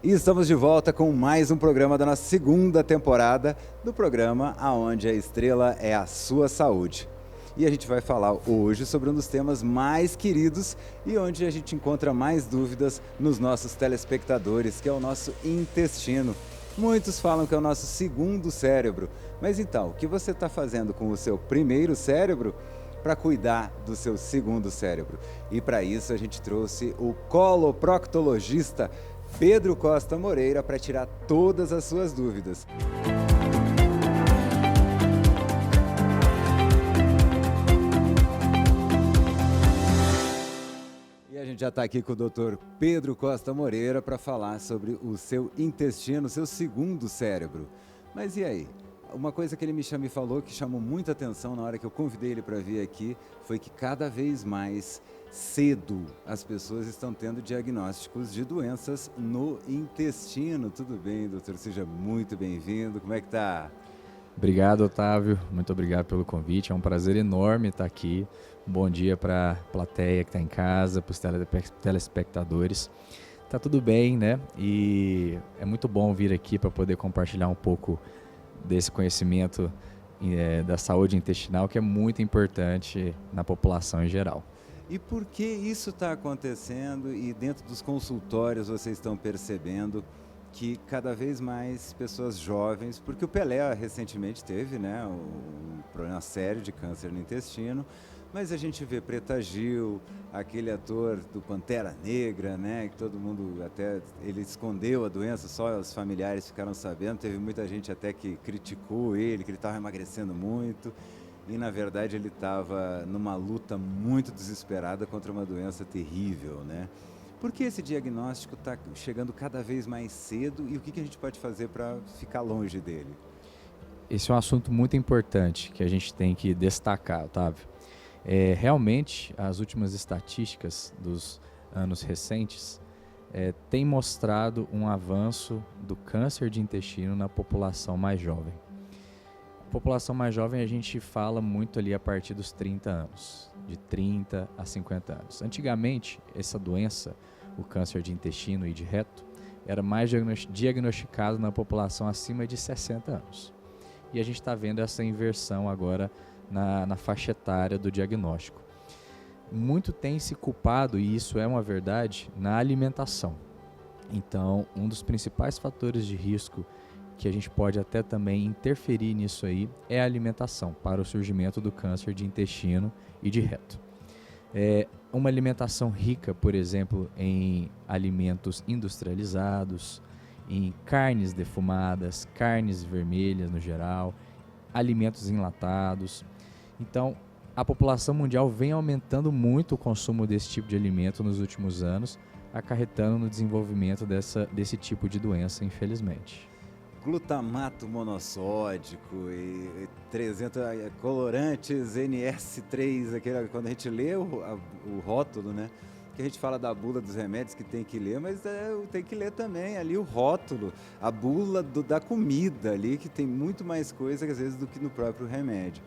E estamos de volta com mais um programa da nossa segunda temporada do programa Aonde a Estrela é a Sua Saúde. E a gente vai falar hoje sobre um dos temas mais queridos e onde a gente encontra mais dúvidas nos nossos telespectadores, que é o nosso intestino. Muitos falam que é o nosso segundo cérebro, mas então, o que você está fazendo com o seu primeiro cérebro para cuidar do seu segundo cérebro? E para isso a gente trouxe o coloproctologista Pedro Costa Moreira para tirar todas as suas dúvidas. E a gente já está aqui com o Dr. Pedro Costa Moreira para falar sobre o seu intestino, seu segundo cérebro. Mas e aí? Uma coisa que ele me falou que chamou muita atenção na hora que eu convidei ele para vir aqui foi que cada vez mais cedo as pessoas estão tendo diagnósticos de doenças no intestino. Tudo bem, doutor? Seja muito bem-vindo. Como é que tá? Obrigado, Otávio. Muito obrigado pelo convite. É um prazer enorme estar aqui. Um bom dia para a plateia que está em casa, para os telespectadores. Tá tudo bem, né? E é muito bom vir aqui para poder compartilhar um pouco desse conhecimento da saúde intestinal, que é muito importante na população em geral. E por que isso está acontecendo e dentro dos consultórios vocês estão percebendo que cada vez mais pessoas jovens, porque o Pelé recentemente teve, né, um problema sério de câncer no intestino, mas a gente vê Preta Gil, aquele ator do Pantera Negra, né, que todo mundo até, ele escondeu a doença, só os familiares ficaram sabendo, teve muita gente até que criticou ele, que ele estava emagrecendo muito, e na verdade ele estava numa luta muito desesperada contra uma doença terrível, né? Por que esse diagnóstico está chegando cada vez mais cedo e o que a gente pode fazer para ficar longe dele? Esse é um assunto muito importante que a gente tem que destacar, Otávio. Realmente, as últimas estatísticas dos anos recentes têm mostrado um avanço do câncer de intestino na população mais jovem. A população mais jovem a gente fala muito ali a partir dos 30 anos, de 30 a 50 anos. Antigamente, essa doença, o câncer de intestino e de reto, era mais diagnosticado na população acima de 60 anos. E a gente está vendo essa inversão agora na faixa etária do diagnóstico. Muito tem se culpado, e isso é uma verdade, na alimentação. Então, um dos principais fatores de risco que a gente pode até também interferir nisso aí é a alimentação para o surgimento do câncer de intestino e de reto. Uma alimentação rica, por exemplo, em alimentos industrializados, em carnes defumadas, carnes vermelhas no geral, alimentos enlatados. Então, a população mundial vem aumentando muito o consumo desse tipo de alimento nos últimos anos, acarretando no desenvolvimento desse tipo de doença, infelizmente. Glutamato monossódico e 300 colorantes NS3, quando a gente lê o rótulo, né? Que a gente fala da bula dos remédios que tem que ler, mas tem que ler também ali o rótulo, a bula da comida ali, que tem muito mais coisa às vezes do que no próprio remédio.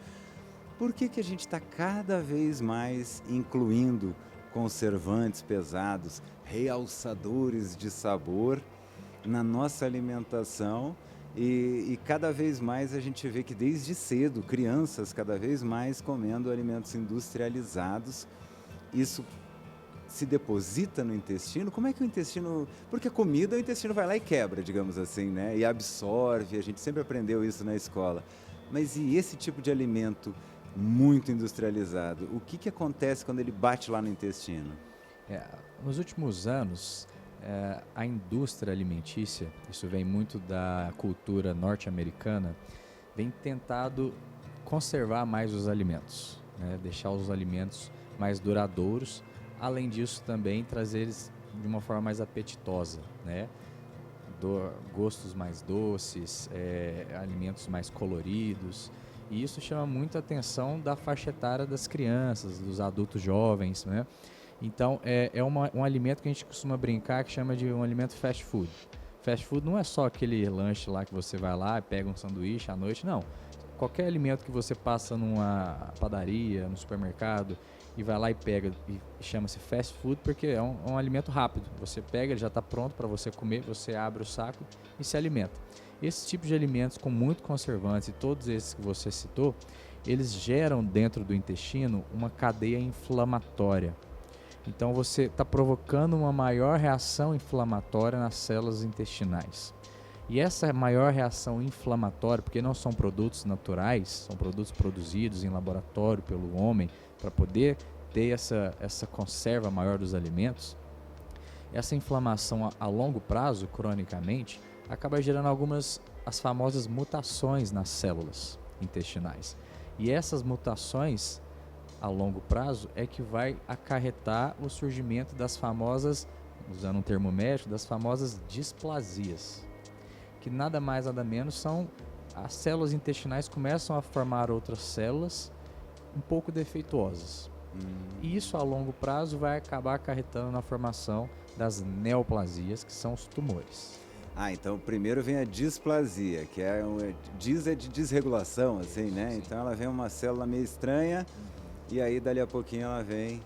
Por que a gente está cada vez mais incluindo conservantes pesados, realçadores de sabor na nossa alimentação e cada vez mais a gente vê que desde cedo, crianças cada vez mais comendo alimentos industrializados, isso se deposita no intestino? Como é que o intestino... Porque a comida, o intestino vai lá e quebra, digamos assim, né? E absorve, a gente sempre aprendeu isso na escola. Mas e esse tipo de alimento muito industrializado? O que acontece quando ele bate lá no intestino? Nos últimos anos, a indústria alimentícia, isso vem muito da cultura norte-americana, vem tentado conservar mais os alimentos, né? Deixar os alimentos mais duradouros. Além disso, também trazer eles de uma forma mais apetitosa, né? Gostos mais doces, alimentos mais coloridos. E isso chama muita atenção da faixa etária das crianças, dos adultos jovens, né? Então, um alimento que a gente costuma brincar que chama de um alimento fast food. Fast food não é só aquele lanche lá que você vai lá e pega um sanduíche à noite, não. Qualquer alimento que você passa numa padaria, no supermercado, e vai lá e pega, e chama-se fast food porque é um alimento rápido. Você pega, ele já está pronto para você comer, você abre o saco e se alimenta. Esse tipo de alimentos com muito conservantes e todos esses que você citou, eles geram dentro do intestino uma cadeia inflamatória. Então você está provocando uma maior reação inflamatória nas células intestinais. E essa maior reação inflamatória, porque não são produtos naturais, são produtos produzidos em laboratório pelo homem para poder ter essa conserva maior dos alimentos, essa inflamação a longo prazo, cronicamente, acaba gerando as famosas mutações nas células intestinais. E essas mutações, a longo prazo, é que vai acarretar o surgimento das famosas, usando um termo médico, das famosas displasias, que nada mais nada menos são as células intestinais começam a formar outras células um pouco defeituosas. E isso a longo prazo vai acabar acarretando na formação das neoplasias, que são os tumores. Então primeiro vem a displasia, que é de desregulação, assim, né? Então ela vem uma célula meio estranha e aí dali a pouquinho ela vem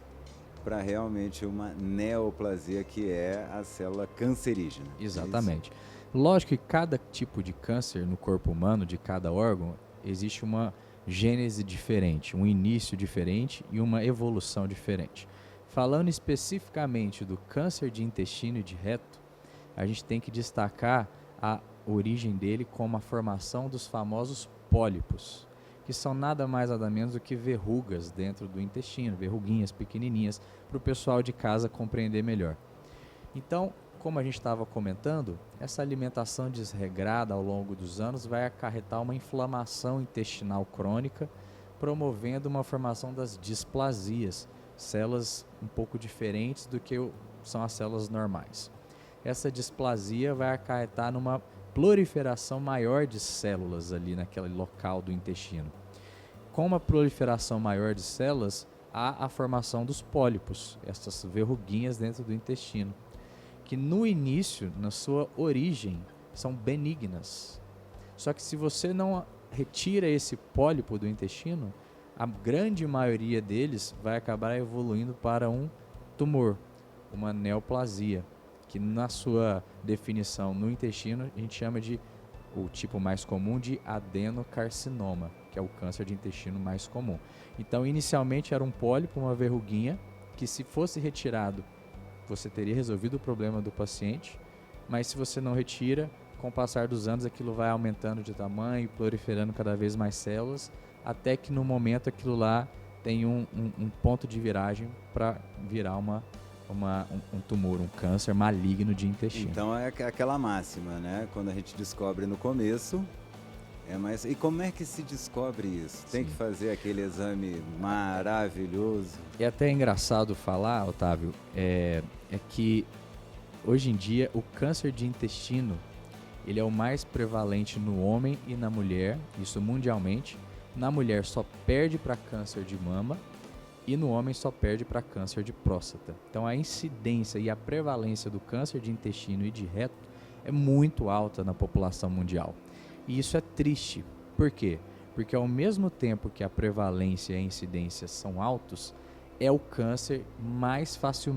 para realmente uma neoplasia, que é a célula cancerígena. Exatamente. Lógico que cada tipo de câncer no corpo humano, de cada órgão, existe uma gênese diferente, um início diferente e uma evolução diferente. Falando especificamente do câncer de intestino e de reto, a gente tem que destacar a origem dele como a formação dos famosos pólipos, que são nada mais nada menos do que verrugas dentro do intestino, verruguinhas pequenininhas, para o pessoal de casa compreender melhor. Então, como a gente estava comentando, essa alimentação desregrada ao longo dos anos vai acarretar uma inflamação intestinal crônica, promovendo uma formação das displasias, células um pouco diferentes do que são as células normais. Essa displasia vai acarretar numa proliferação maior de células ali naquele local do intestino. Com uma proliferação maior de células, há a formação dos pólipos, essas verruguinhas dentro do intestino, que no início, na sua origem, são benignas. Só que se você não retira esse pólipo do intestino, a grande maioria deles vai acabar evoluindo para um tumor, uma neoplasia, que na sua definição no intestino a gente chama de, o tipo mais comum, de adenocarcinoma, que é o câncer de intestino mais comum. Então inicialmente era um pólipo, uma verruguinha, que se fosse retirado você teria resolvido o problema do paciente, mas se você não retira, com o passar dos anos aquilo vai aumentando de tamanho, proliferando cada vez mais células, até que no momento aquilo lá tem um ponto de viragem para virar um tumor, um câncer maligno de intestino. Então é aquela máxima, né? Quando a gente descobre no começo, e como é que se descobre isso? Tem que fazer aquele exame maravilhoso. É até engraçado falar, Otávio, é que hoje em dia o câncer de intestino ele é o mais prevalente no homem e na mulher, isso mundialmente. Na mulher só perde para câncer de mama e no homem só perde para câncer de próstata. Então a incidência e a prevalência do câncer de intestino e de reto é muito alta na população mundial. E isso é triste. Por quê? Porque ao mesmo tempo que a prevalência e a incidência são altos, é o câncer mais fácil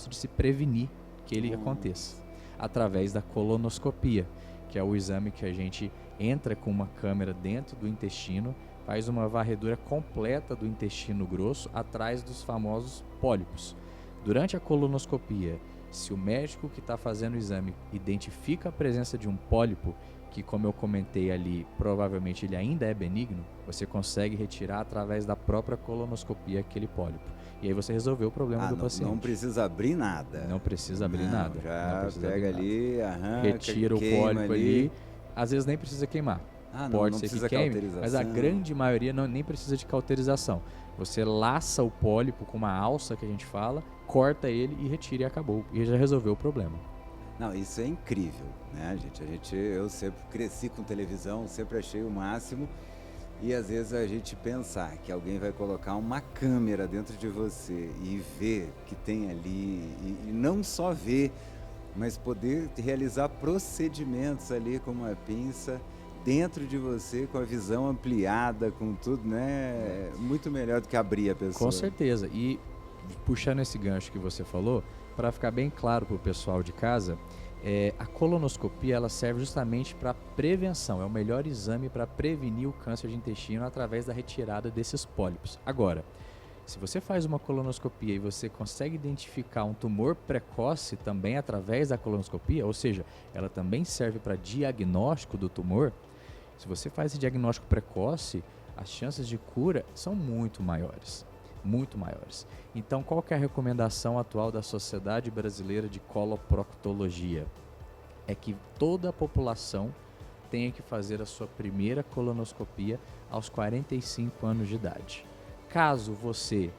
de se prevenir que ele aconteça, através da colonoscopia, que é o exame que a gente entra com uma câmera dentro do intestino, faz uma varredura completa do intestino grosso atrás dos famosos pólipos. Durante a colonoscopia, se o médico que está fazendo o exame identifica a presença de um pólipo, que como eu comentei ali, provavelmente ele ainda é benigno, você consegue retirar através da própria colonoscopia aquele pólipo. E aí você resolveu o problema do paciente. Não precisa abrir nada. Não precisa abrir nada. Já pega ali, arranca, retira o pólipo ali. Às vezes nem precisa queimar. Pode ser que queime, mas a grande maioria nem precisa de cauterização. Você laça o pólipo com uma alça, que a gente fala, corta ele e retira e acabou. E já resolveu o problema. Não, isso é incrível, né, gente? Eu sempre cresci com televisão, sempre achei o máximo. E às vezes a gente pensar que alguém vai colocar uma câmera dentro de você e ver que tem ali, e não só ver, mas poder realizar procedimentos ali com uma pinça dentro de você, com a visão ampliada, com tudo, né? Muito melhor do que abrir a pessoa. Com certeza. E puxando esse gancho que você falou, para ficar bem claro para o pessoal de casa, a colonoscopia ela serve justamente para prevenção. É o melhor exame para prevenir o câncer de intestino através da retirada desses pólipos. Agora, se você faz uma colonoscopia e você consegue identificar um tumor precoce também através da colonoscopia, ou seja, ela também serve para diagnóstico do tumor, se você faz esse diagnóstico precoce, as chances de cura são muito maiores. Muito maiores. Então, qual que é a recomendação atual da Sociedade Brasileira de Coloproctologia? É que toda a população tenha que fazer a sua primeira colonoscopia aos 45 anos de idade. Caso você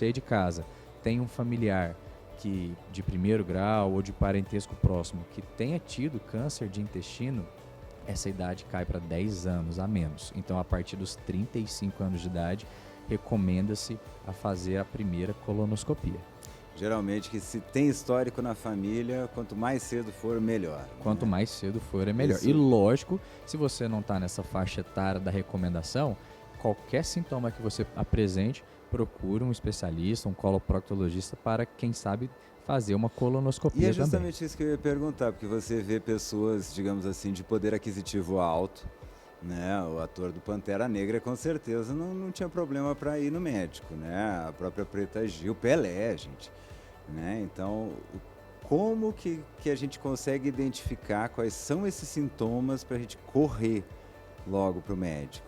aí de casa, tenha um familiar que de primeiro grau ou de parentesco próximo que tenha tido câncer de intestino, essa idade cai para 10 anos a menos. Então, a partir dos 35 anos de idade, recomenda-se a fazer a primeira colonoscopia. Geralmente, que se tem histórico na família, quanto mais cedo for, melhor. Quanto mais cedo for, é melhor. Isso. E lógico, se você não está nessa faixa etária da recomendação, qualquer sintoma que você apresente, procure um especialista, um coloproctologista, para, quem sabe, fazer uma colonoscopia também. E é justamente isso que eu ia perguntar, porque você vê pessoas, digamos assim, de poder aquisitivo alto, né? O ator do Pantera Negra, com certeza, não tinha problema para ir no médico, né? A própria Preta Gil, Pelé, gente, né? Então, como que a gente consegue identificar quais são esses sintomas para a gente correr logo para o médico?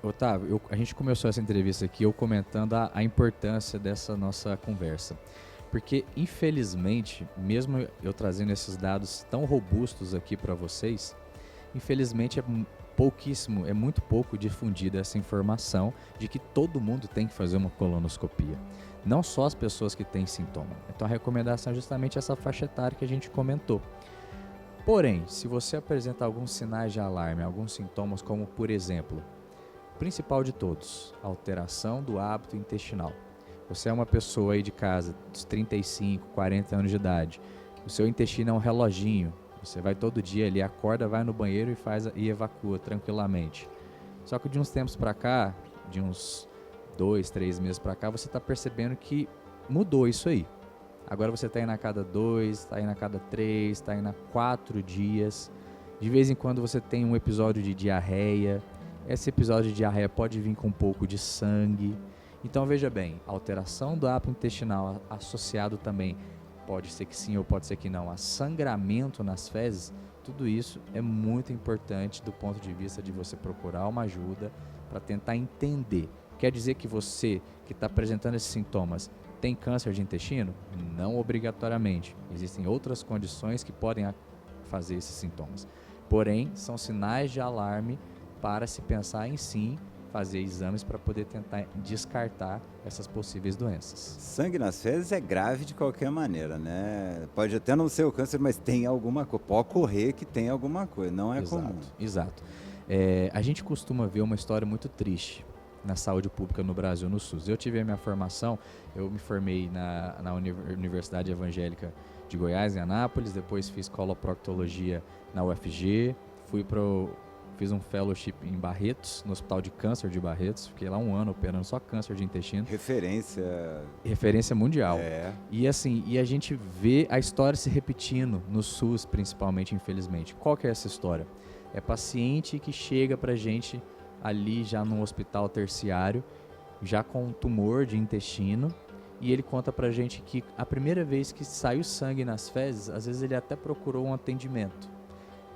Otávio, a gente começou essa entrevista aqui eu comentando a importância dessa nossa conversa. Porque, infelizmente, mesmo eu trazendo esses dados tão robustos aqui para vocês, infelizmente é muito pouco difundida essa informação de que todo mundo tem que fazer uma colonoscopia. Não só as pessoas que têm sintoma. Então a recomendação é justamente essa faixa etária que a gente comentou. Porém, se você apresenta alguns sinais de alarme, alguns sintomas como, por exemplo, o principal de todos, alteração do hábito intestinal. Você é uma pessoa aí de casa, dos 35, 40 anos de idade, o seu intestino é um reloginho. Você vai todo dia ali, acorda, vai no banheiro e evacua tranquilamente. Só que de uns tempos para cá, de uns 2, 3 meses para cá, você está percebendo que mudou isso aí. Agora você está indo a cada 2, está indo a cada 3, está indo a 4 dias. De vez em quando você tem um episódio de diarreia. Esse episódio de diarreia pode vir com um pouco de sangue. Então veja bem, alteração do hábito intestinal associado também, pode ser que sim ou pode ser que não, a sangramento nas fezes, tudo isso é muito importante do ponto de vista de você procurar uma ajuda para tentar entender. Quer dizer que você que está apresentando esses sintomas tem câncer de intestino? Não obrigatoriamente. Existem outras condições que podem fazer esses sintomas. Porém, são sinais de alarme para se pensar em sim fazer exames para poder tentar descartar essas possíveis doenças. Sangue nas fezes é grave de qualquer maneira, né? Pode até não ser o câncer, mas tem alguma coisa. Pode ocorrer que tem alguma coisa, não é comum. Exato. A gente costuma ver uma história muito triste na saúde pública no Brasil, no SUS. Eu tive a minha formação, eu me formei na Universidade Evangélica de Goiás, em Anápolis, depois fiz coloproctologia na UFG, fiz um fellowship em Barretos, no Hospital de Câncer de Barretos. Fiquei lá 1 ano operando só câncer de intestino. Referência mundial. É. E assim, a gente vê a história se repetindo no SUS, principalmente, infelizmente. Qual que é essa história? É paciente que chega pra gente ali já no hospital terciário, já com um tumor de intestino, e ele conta pra gente que a primeira vez que saiu sangue nas fezes, às vezes ele até procurou um atendimento.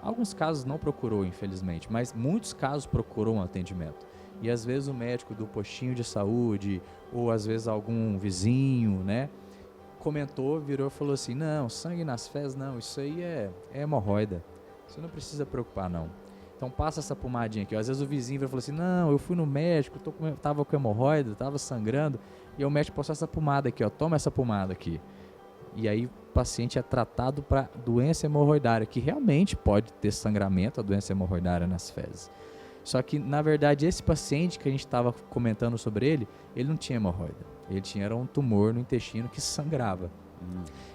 Alguns casos não procurou, infelizmente, mas muitos casos procurou um atendimento. E às vezes o médico do postinho de saúde, ou às vezes algum vizinho, né, comentou, virou e falou assim: não, sangue nas fezes não, isso aí é hemorroida. Você não precisa preocupar, não. Então passa essa pomadinha aqui. Às vezes o vizinho falou assim: não, eu fui no médico, tava com hemorroida, tava sangrando, e o médico passou essa pomada aqui, ó, toma essa pomada aqui. E aí o paciente é tratado para doença hemorroidária, que realmente pode ter sangramento, a doença hemorroidária nas fezes. Só que, na verdade, esse paciente que a gente estava comentando sobre ele não tinha hemorroida. Ele era um tumor no intestino que sangrava.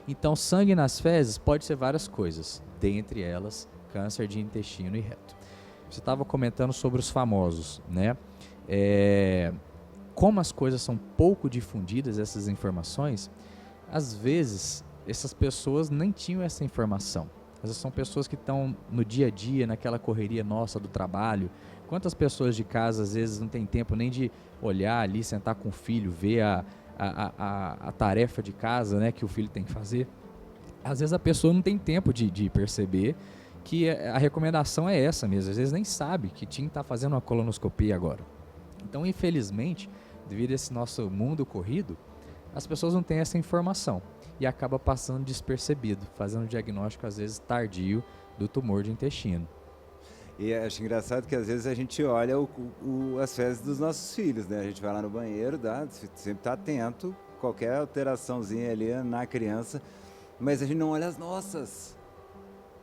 Então, sangue nas fezes pode ser várias coisas, dentre elas, câncer de intestino e reto. Você estava comentando sobre os famosos, né? Como as coisas são pouco difundidas, essas informações, às vezes essas pessoas nem tinham essa informação. Às vezes são pessoas que estão no dia a dia, naquela correria nossa do trabalho. Quantas pessoas de casa às vezes não tem tempo nem de olhar ali, sentar com o filho, ver a tarefa de casa, né, que o filho tem que fazer. Às vezes a pessoa não tem tempo de perceber que a recomendação é essa mesmo. Às vezes nem sabe que tinha que estar fazendo uma colonoscopia agora. Então, infelizmente, devido a esse nosso mundo corrido, as pessoas não têm essa informação e acaba passando despercebido, fazendo um diagnóstico às vezes tardio do tumor de intestino. E acho engraçado que às vezes a gente olha as fezes dos nossos filhos, né? A gente vai lá no banheiro, sempre está atento, qualquer alteraçãozinha ali na criança, mas a gente não olha as nossas.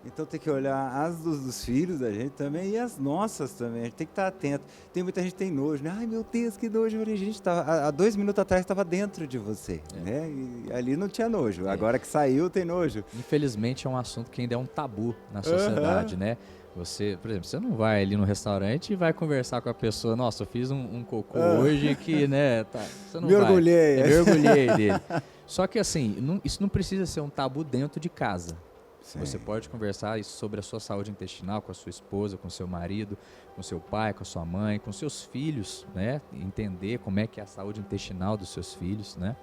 Então tem que olhar as dos filhos da gente também e as nossas também. A gente tem que estar atento. Tem muita gente que tem nojo, né? Ai, meu Deus, que nojo. A gente há 2 minutos atrás estava dentro de você, né? E ali não tinha nojo. Agora que saiu, tem nojo. Infelizmente é um assunto que ainda é um tabu na sociedade, né? Você, por exemplo, você não vai ali no restaurante e vai conversar com a pessoa, nossa, eu fiz um cocô hoje que, né, você não orgulhei. Me orgulhei dele. Só que assim, isso não precisa ser um tabu dentro de casa. Sim. Você pode conversar sobre a sua saúde intestinal com a sua esposa, com seu marido, com seu pai, com a sua mãe, com seus filhos, né? Entender como é que é a saúde intestinal dos seus filhos, né?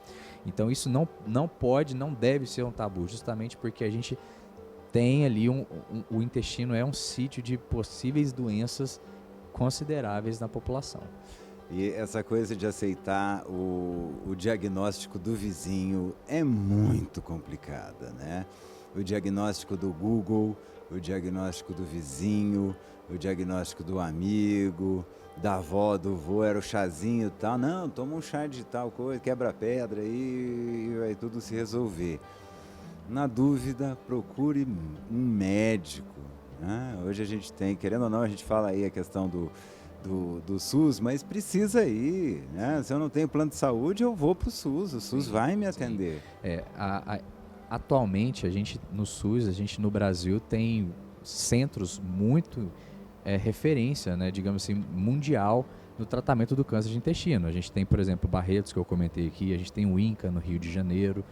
Então isso não pode, não deve ser um tabu, justamente porque a gente tem ali o intestino é um sítio de possíveis doenças consideráveis na população. E essa coisa de aceitar o diagnóstico do vizinho é muito complicada, né? O diagnóstico do Google, o diagnóstico do vizinho, o diagnóstico do amigo, da avó, do vô, era o chazinho e tal. Não, toma um chá de tal coisa, quebra pedra e vai tudo se resolver. Na dúvida, procure um médico, né? Hoje a gente tem, querendo ou não, a gente fala aí a questão do SUS, mas precisa ir, né? Se eu não tenho plano de saúde, eu vou para o SUS vai me atender. Atualmente, no SUS, a gente no Brasil tem centros muito referência, né, digamos assim, mundial no tratamento do câncer de intestino. A gente tem, por exemplo, Barretos, que eu comentei aqui, a gente tem o INCA no Rio de Janeiro,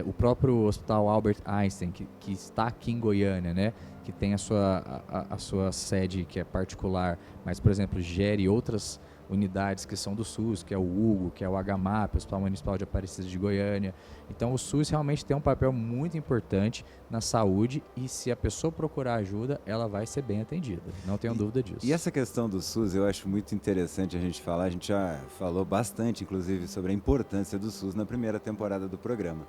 o próprio Hospital Albert Einstein, que está aqui em Goiânia, né, que tem a sua sede que é particular, mas, por exemplo, gere outras unidades que são do SUS, que é o Hugo, que é o HMAP, o Hospital Municipal de Aparecida de Goiânia. Então o SUS realmente tem um papel muito importante na saúde e se a pessoa procurar ajuda, ela vai ser bem atendida, não tenho dúvida disso. E essa questão do SUS eu acho muito interessante a gente falar, a gente já falou bastante, inclusive, sobre a importância do SUS na primeira temporada do programa.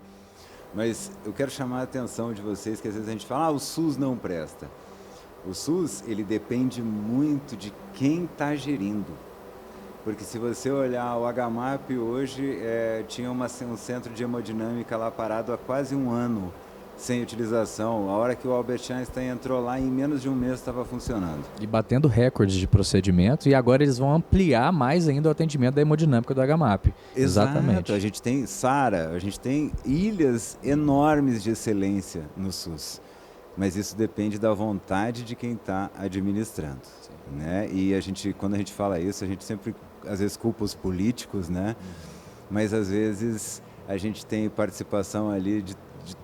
Mas eu quero chamar a atenção de vocês que às vezes a gente fala, o SUS não presta. O SUS, ele depende muito de quem está gerindo. Porque se você olhar o HMAP hoje, tinha um centro de hemodinâmica lá parado há quase 1 ano, sem utilização. A hora que o Albert Einstein entrou lá, em menos de 1 mês estava funcionando. E batendo recordes de procedimento, e agora eles vão ampliar mais ainda o atendimento da hemodinâmica do HMAP. Exatamente. A gente tem SARA, a gente tem ilhas enormes de excelência no SUS. Mas isso depende da vontade de quem está administrando, né? E quando a gente fala isso, a gente sempre, às vezes, culpa os políticos, né? Mas, às vezes, a gente tem participação ali de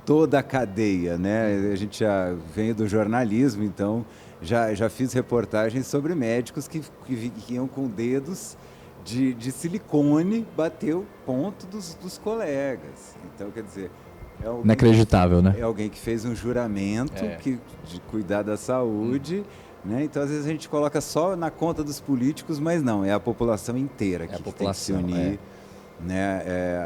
toda a cadeia, né? A gente já vem do jornalismo, então já fiz reportagens sobre médicos que iam com dedos de silicone bater o ponto dos colegas. Então, quer dizer... Inacreditável, né? É alguém que fez um juramento de cuidar da saúde, né? Então, às vezes, a gente coloca só na conta dos políticos, mas não, é a população inteira que tem que se unir. Né?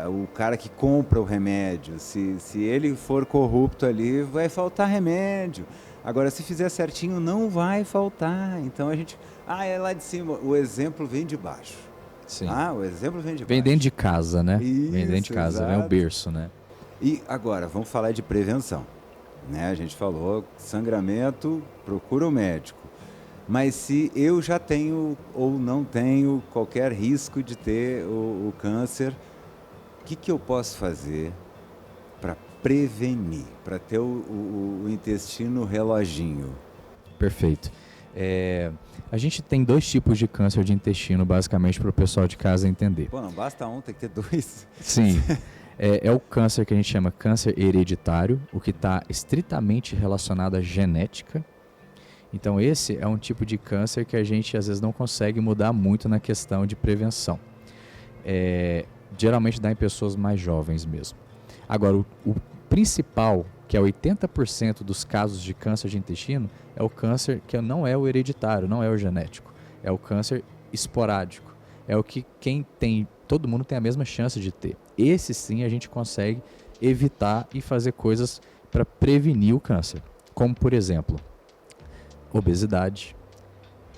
O cara que compra o remédio, se ele for corrupto ali, vai faltar remédio. Agora, se fizer certinho, não vai faltar. Então, a gente... é lá de cima. O exemplo vem de baixo. Sim. O exemplo vem de baixo. Vem dentro de casa, né? Isso, vem dentro de casa, vem o berço, né? E agora, vamos falar de prevenção, né? A gente falou, sangramento, procura o médico. Mas se eu já tenho ou não tenho qualquer risco de ter o câncer, o que eu posso fazer para prevenir, para ter o intestino reloginho? Perfeito. A gente tem 2 tipos de câncer de intestino, basicamente, para o pessoal de casa entender. Pô, não basta um, tem que ter 2. Sim, é o câncer que a gente chama câncer hereditário, o que está estritamente relacionado à genética. Então esse é um tipo de câncer que a gente às vezes não consegue mudar muito na questão de prevenção. Geralmente dá em pessoas mais jovens mesmo. Agora, o principal, que é 80% dos casos de câncer de intestino, é o câncer que não é o hereditário, não é o genético. É o câncer esporádico. É o que todo mundo tem a mesma chance de ter. Esse sim a gente consegue evitar e fazer coisas para prevenir o câncer. Como, por exemplo, obesidade,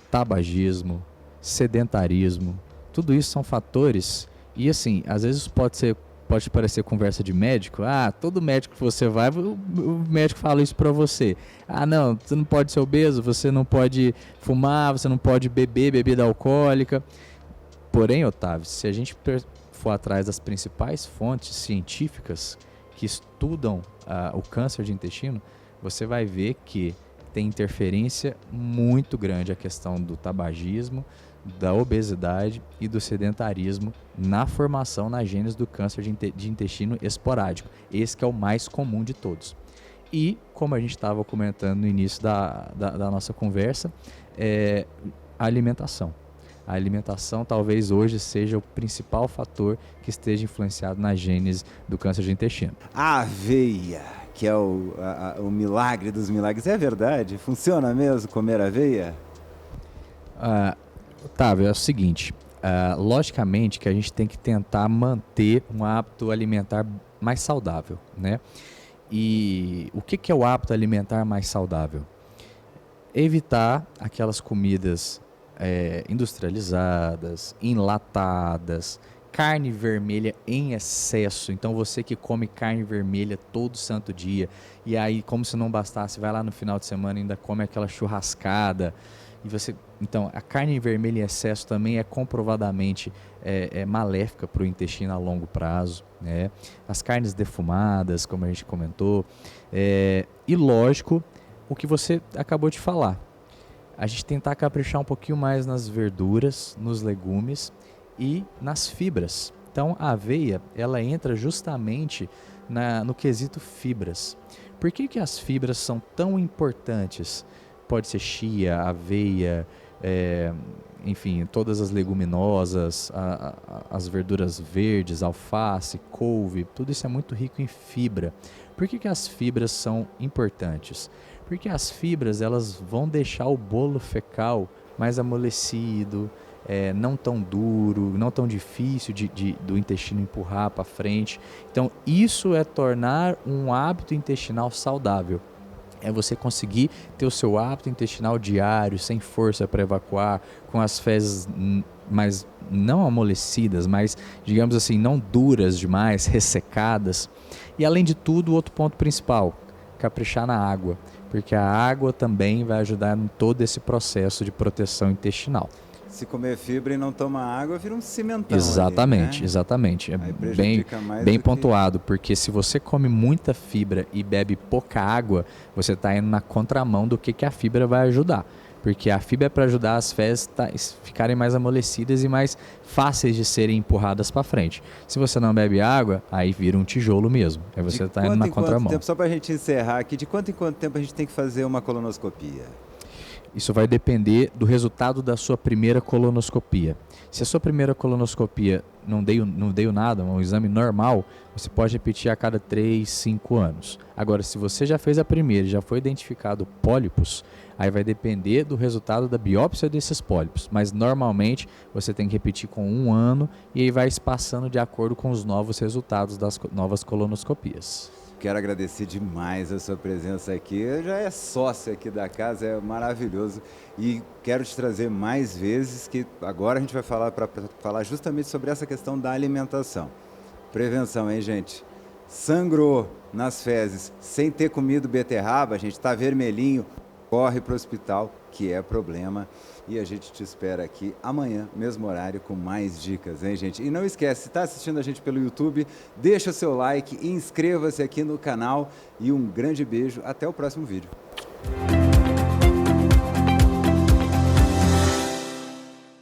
tabagismo, sedentarismo. Tudo isso são fatores e, assim, às vezes pode parecer conversa de médico. Todo médico que você vai, o médico fala isso pra você. Não, você não pode ser obeso, você não pode fumar, você não pode beber bebida alcoólica. Porém, Otávio, se a gente for atrás das principais fontes científicas que estudam o câncer de intestino, você vai ver que tem interferência muito grande a questão do tabagismo, da obesidade e do sedentarismo na formação na gênese do câncer de intestino esporádico. Esse que é o mais comum de todos. E, como a gente estava comentando no início da nossa conversa, a alimentação. A alimentação talvez hoje seja o principal fator que esteja influenciado na gênese do câncer de intestino. A aveia, que é o milagre dos milagres, é verdade? Funciona mesmo comer aveia? Otávio, é o seguinte, logicamente que a gente tem que tentar manter um hábito alimentar mais saudável, né? E o que é o hábito alimentar mais saudável? Evitar aquelas comidas industrializadas, enlatadas, carne vermelha em excesso. Então você que come carne vermelha todo santo dia e aí, como se não bastasse, vai lá no final de semana e ainda come aquela churrascada. Então, a carne vermelha em excesso também é comprovadamente maléfica para o intestino a longo prazo, né? As carnes defumadas, como a gente comentou, e lógico, o que você acabou de falar, a gente tentar caprichar um pouquinho mais nas verduras, nos legumes e nas fibras. Então, a aveia, ela entra justamente no quesito fibras. Por que as fibras são tão importantes? Pode ser chia, aveia, enfim, todas as leguminosas, as verduras verdes, alface, couve, tudo isso é muito rico em fibra. Por que as fibras são importantes? Porque as fibras elas vão deixar o bolo fecal mais amolecido, não tão duro, não tão difícil do intestino empurrar para frente. Então, isso é tornar um hábito intestinal saudável. É você conseguir ter o seu hábito intestinal diário, sem força para evacuar, com as fezes mais não amolecidas, mas, digamos assim, não duras demais, ressecadas. E, além de tudo, o outro ponto principal, caprichar na água, porque a água também vai ajudar em todo esse processo de proteção intestinal. Se comer fibra e não tomar água, vira um cimentão. Exatamente, ali, né? Exatamente. É bem pontuado, porque se você come muita fibra e bebe pouca água, você está indo na contramão do que a fibra vai ajudar. Porque a fibra é para ajudar as fezes ficarem mais amolecidas e mais fáceis de serem empurradas para frente. Se você não bebe água, aí vira um tijolo mesmo. Aí você está indo na contramão. Só para a gente encerrar aqui, de quanto em quanto tempo a gente tem que fazer uma colonoscopia? Isso vai depender do resultado da sua primeira colonoscopia. Se a sua primeira colonoscopia não deu nada, um exame normal, você pode repetir a cada 3, 5 anos. Agora, se você já fez a primeira e já foi identificado pólipos, aí vai depender do resultado da biópsia desses pólipos. Mas, normalmente, você tem que repetir com 1 ano e aí vai espaçando de acordo com os novos resultados das novas colonoscopias. Quero agradecer demais a sua presença aqui. Já é sócio aqui da casa, é maravilhoso. E quero te trazer mais vezes, que agora a gente vai falar para falar justamente sobre essa questão da alimentação. Prevenção, hein, gente? Sangrou nas fezes sem ter comido beterraba, a gente está vermelhinho, corre para o hospital, que é problema. E a gente te espera aqui amanhã, mesmo horário, com mais dicas, hein, gente? E não esquece, se está assistindo a gente pelo YouTube, deixa o seu like, inscreva-se aqui no canal e um grande beijo. Até o próximo vídeo.